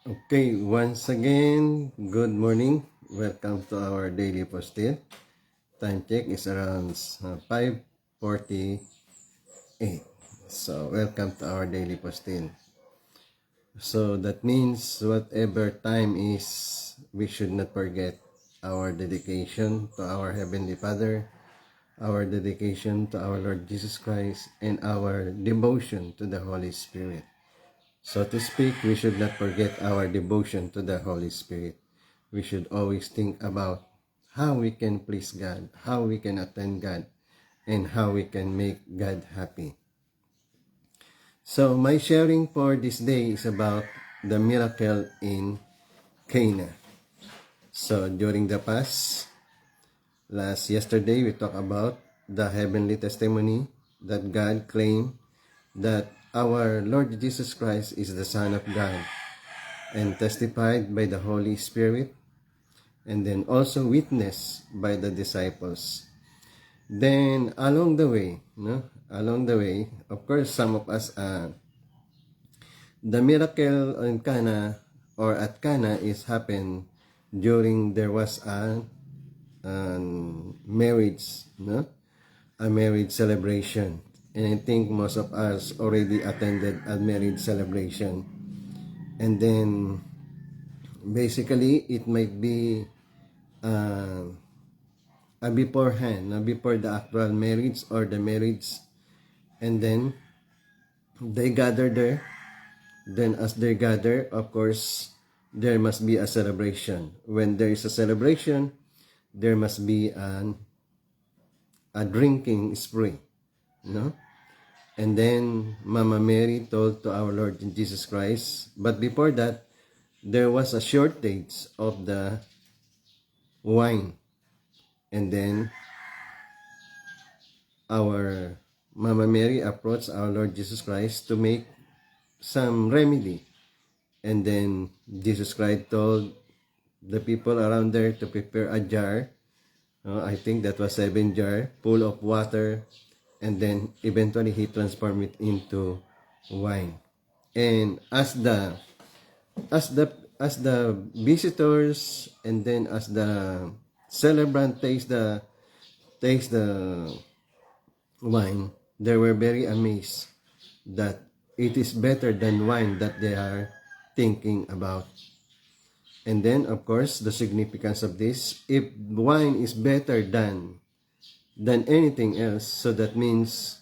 Okay, once again, good morning. Welcome to our daily postil. Time check is around 5:48. So, welcome to our daily postil. So, that means whatever time is, we should not forget our dedication to our Heavenly Father, our dedication to our Lord Jesus Christ, and our devotion to the Holy Spirit. So to speak, we should not forget our devotion to the Holy Spirit. We should always think about how we can please God, how we can attend God, and how we can make God happy. So my sharing for this day is about the miracle in Cana. So during the past, yesterday we talked about the heavenly testimony that God claimed that our Lord Jesus Christ is the Son of God, and testified by the Holy Spirit, and then also witnessed by the disciples. Then along the way, of course, some of us, the miracle in Cana or at Cana is happened during there was a marriage, a marriage celebration. And I think most of us already attended a marriage celebration. And then basically it might be uh, beforehand, before the actual marriage or the marriage, and then they gather there. Then as they gather, of course, there must be a celebration. When there is a celebration, there must be a drinking spree, no? And then Mama Mary told to our Lord Jesus Christ, but before that, there was a shortage of the wine. And then our Mama Mary approached our Lord Jesus Christ to make some remedy. And then Jesus Christ told the people around there to prepare a jar. I think that was 7 jar full of water. And then eventually he transformed it into wine. And as the as the visitors and then as the celebrant taste the wine, they were very amazed that it is better than wine that they are thinking about. And then, of course, the significance of this, if wine is better than anything else, so that means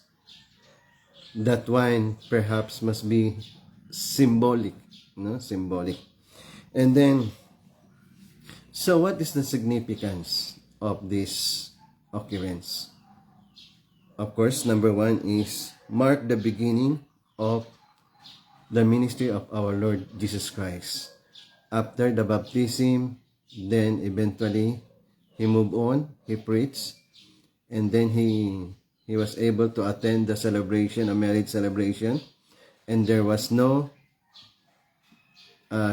that wine perhaps must be symbolic, no? Symbolic. And then, so what is the significance of this occurrence? Of course, number one is mark the beginning of the ministry of our Lord Jesus Christ. After the baptism, then eventually he moved on, he preached, and then he was able to attend the celebration, a marriage celebration, and there was no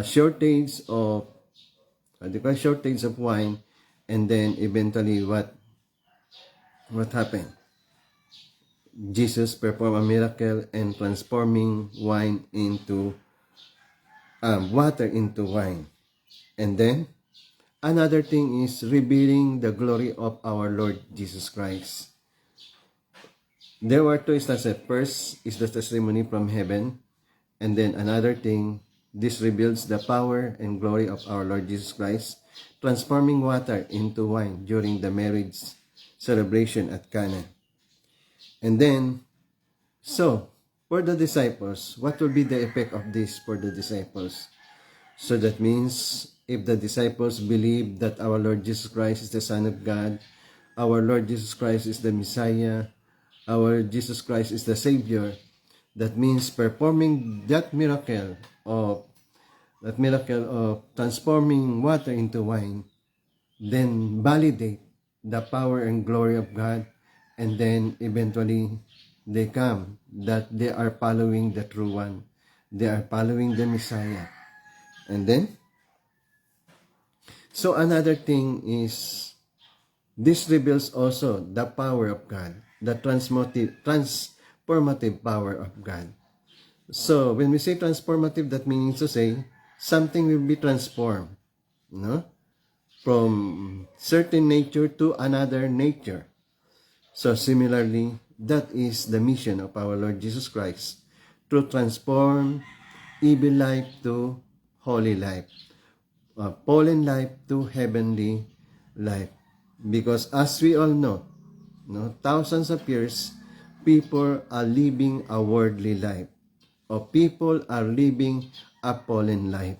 shortage of shortage of wine. And then eventually what happened? Jesus performed a miracle and transforming wine into water into wine. And then another thing is revealing the glory of our Lord Jesus Christ. There were two instances. First is the testimony from heaven, and then another thing, this reveals the power and glory of our Lord Jesus Christ, transforming water into wine during the marriage celebration at Cana. And then, so, for the disciples, what will be the effect of this for the disciples? So that means, if the disciples believe that our Lord Jesus Christ is the Son of God, our Lord Jesus Christ is the Messiah, our Jesus Christ is the Savior, that means performing that miracle of transforming water into wine, then validate the power and glory of God, and then eventually they come that they are following the true one. They are following the Messiah. And then, so another thing is, this reveals also the power of God, the transformative power of God. So when we say transformative, that means to say something will be transformed, no? From certain nature to another nature. So similarly, that is the mission of our Lord Jesus Christ, to transform evil life to holy life, fallen life to heavenly life. Because as we all know, no, thousands of years, people are living a worldly life, or people are living a fallen life.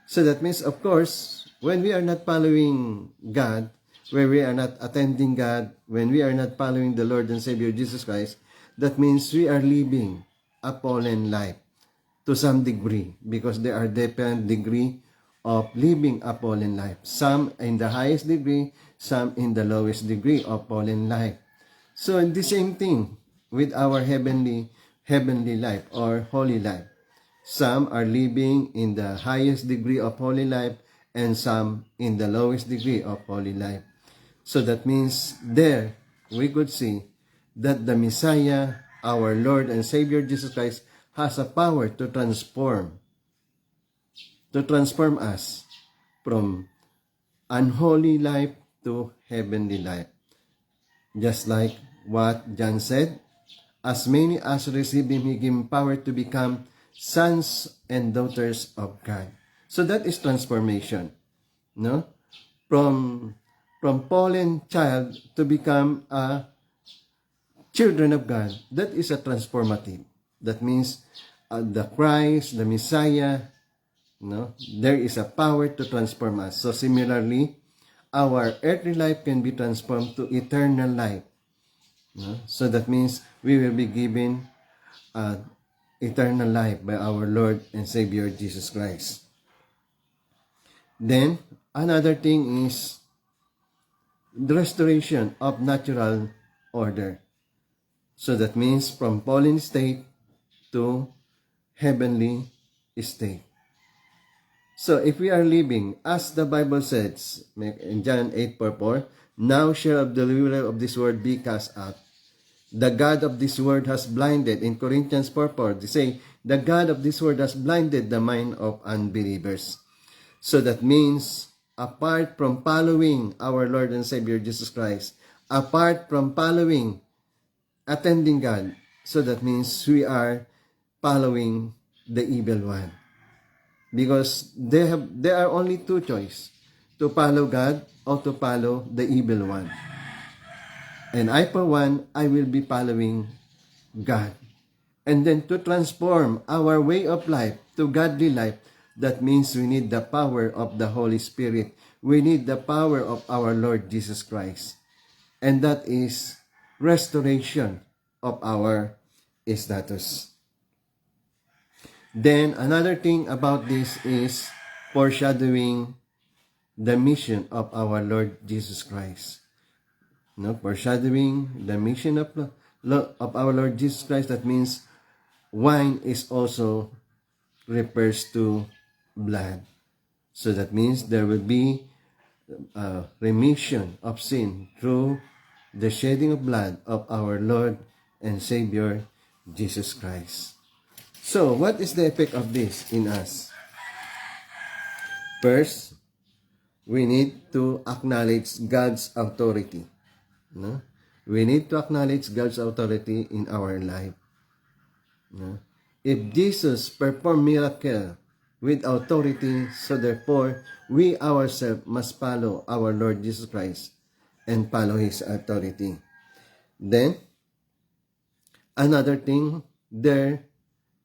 So that means, of course, when we are not following God, when we are not attending God, when we are not following the Lord and Savior Jesus Christ, that means we are living a fallen life to some degree, because there are different degree of living a fallen life. Some in the highest degree, some in the lowest degree of fallen life. So the same thing with our heavenly life or holy life. Some are living in the highest degree of holy life, and some in the lowest degree of holy life. So that means there we could see that the Messiah, our Lord and Savior Jesus Christ, has a power to transform us from unholy life to heavenly life. Just like what John said, as many as receive him, he gave power to become sons and daughters of God. So that is transformation, no? From fallen child to become a children of God. That is a transformative. That means the Christ, the Messiah, no, there is a power to transform us. So similarly, our earthly life can be transformed to eternal life. No? So that means we will be given eternal life by our Lord and Savior Jesus Christ. Then, another thing is the restoration of natural order. So that means from fallen state to heavenly state. So if we are living, as the Bible says in John 8:4, now shall the ruler of this world be cast out. The God of this world has blinded, in Corinthians 4:4, they say, the God of this world has blinded the mind of unbelievers. So that means, apart from following our Lord and Savior Jesus Christ, apart from following, attending God, so that means we are following the evil one. Because there are only two choices, to follow God or to follow the evil one. And I, for one, I will be following God. And then to transform our way of life to godly life, that means we need the power of the Holy Spirit. We need the power of our Lord Jesus Christ. And that is restoration of our status. Then another thing about this is foreshadowing the mission of our Lord Jesus Christ. No, foreshadowing the mission of our Lord Jesus Christ. That means wine is also refers to blood. So that means there will be remission of sin through the shedding of blood of our Lord and Savior Jesus Christ. So, what is the effect of this in us? First, we need to acknowledge God's authority. No? We need to acknowledge God's authority in our life. No? If Jesus performed miracle with authority, so therefore, we ourselves must follow our Lord Jesus Christ and follow His authority. Then, another thing, there,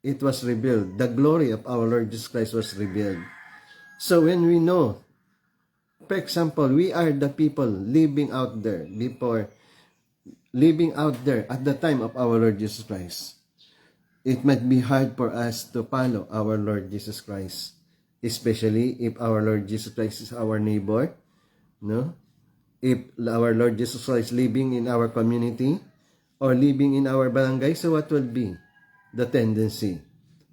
it was revealed. The glory of our Lord Jesus Christ was revealed. So when we know, for example, we are the people living out there at the time of our Lord Jesus Christ. It might be hard for us to follow our Lord Jesus Christ, especially if our Lord Jesus Christ is our neighbor, no? If our Lord Jesus Christ is living in our community or living in our barangay, so what will be the tendency?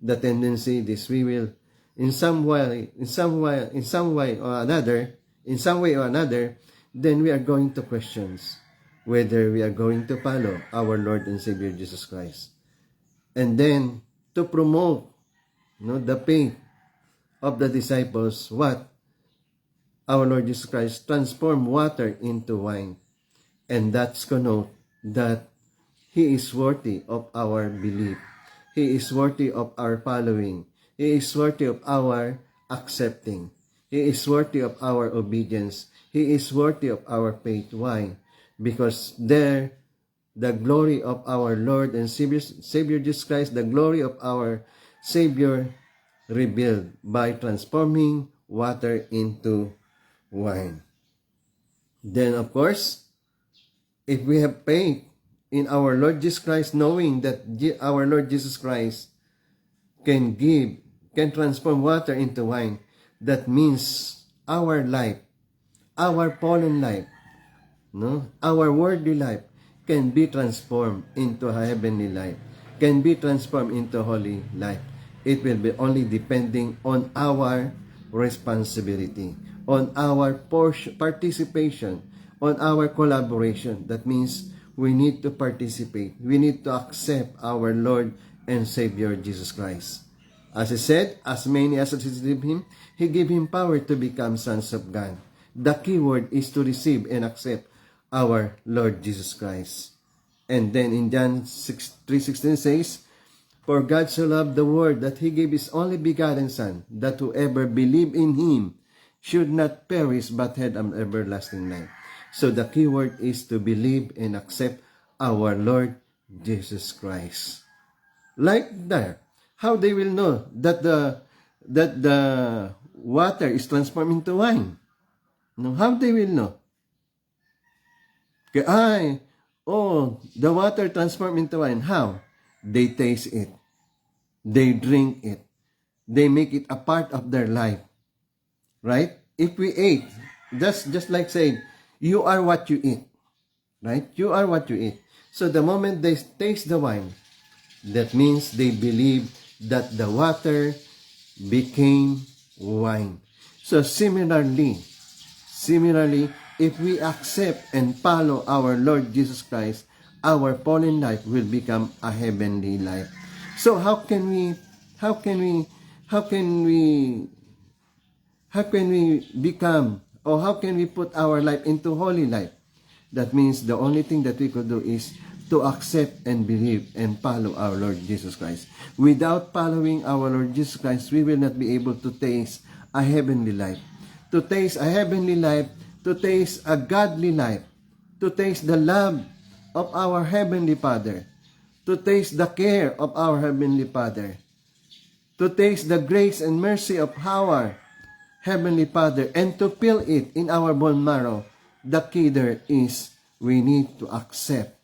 The tendency is we will, in some way or another, then we are going to question whether we are going to follow our Lord and Savior Jesus Christ. And then, to promote the faith of the disciples, what? Our Lord Jesus Christ transformed water into wine. And that's connote that He is worthy of our belief. He is worthy of our following. He is worthy of our accepting. He is worthy of our obedience. He is worthy of our faith. Why? Because there, the glory of our Lord and Savior Jesus Christ, the glory of our Savior revealed by transforming water into wine. Then, of course, if we have faith in our Lord Jesus Christ, knowing that our Lord Jesus Christ can transform water into wine, that means our life, our fallen life, no, our worldly life can be transformed into a heavenly life, can be transformed into holy life. It will be only depending on our responsibility, on our participation, on our collaboration. That means we need to participate. We need to accept our Lord and Savior Jesus Christ. As he said, as many as receive Him, He gave Him power to become sons of God. The key word is to receive and accept our Lord Jesus Christ. And then in John 3:16 says, "For God so loved the world that He gave His only begotten Son, that whoever believe in Him should not perish but have an everlasting life." So the key word is to believe and accept our Lord Jesus Christ. Like that, how they will know that the water is transformed into wine? No, how they will know? The water transformed into wine. How? They taste it. They drink it. They make it a part of their life. Right? If we ate, just like saying, you are what you eat. Right? You are what you eat. So the moment they taste the wine, that means they believe that the water became wine. So similarly, if we accept and follow our Lord Jesus Christ, our fallen life will become a heavenly life. So how can we become, or how can we put our life into holy life? That means the only thing that we could do is to accept and believe and follow our Lord Jesus Christ. Without following our Lord Jesus Christ, we will not be able to taste a heavenly life. To taste a heavenly life, to taste a godly life, to taste the love of our Heavenly Father, to taste the care of our Heavenly Father, to taste the grace and mercy of our Heavenly Father, and to feel it in our bone marrow. The key there is we need to accept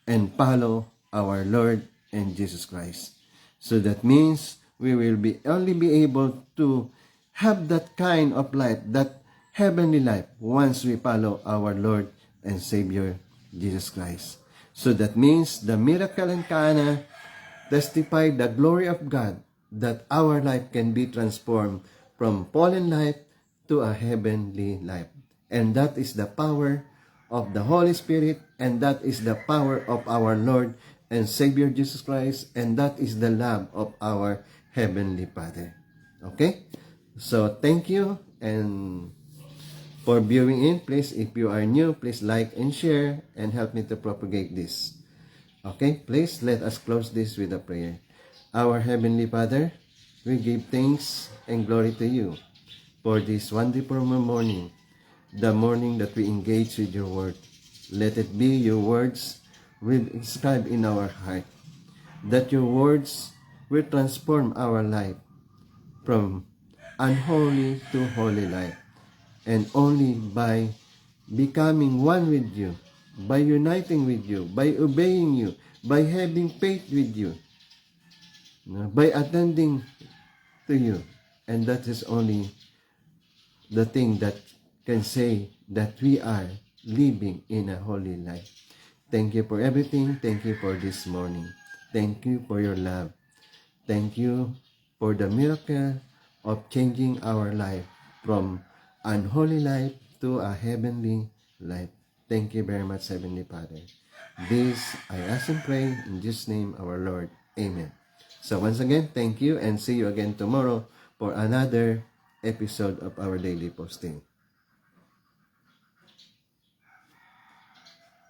and follow our Lord and Jesus Christ. So that means we will only be able to have that kind of life, that heavenly life, once we follow our Lord and Savior Jesus Christ. So that means the miracle in Cana testified the glory of God, that our life can be transformed from fallen life to a heavenly life. And that is the power of the Holy Spirit, and that is the power of our Lord and Savior Jesus Christ, and that is the love of our Heavenly Father. Okay? So, thank you, and for viewing in. Please, if you are new, please like and share, and help me to propagate this. Okay? Please, let us close this with a prayer. Our Heavenly Father, we give thanks and glory to you for this wonderful morning, the morning that we engage with your word. Let it be your words will inscribe in our heart, that your words will transform our life from unholy to holy life, and only by becoming one with you, by uniting with you, by obeying you, by having faith with you, by attending to you. And that is only the thing that can say that we are living in a holy life. Thank you for everything. Thank you for this morning. Thank you for your love. Thank you for the miracle of changing our life from unholy life to a heavenly life. Thank you very much, Heavenly Father. This I ask and pray in Jesus' name, our Lord. Amen. So once again, thank you, and see you again tomorrow for another episode of our daily posting.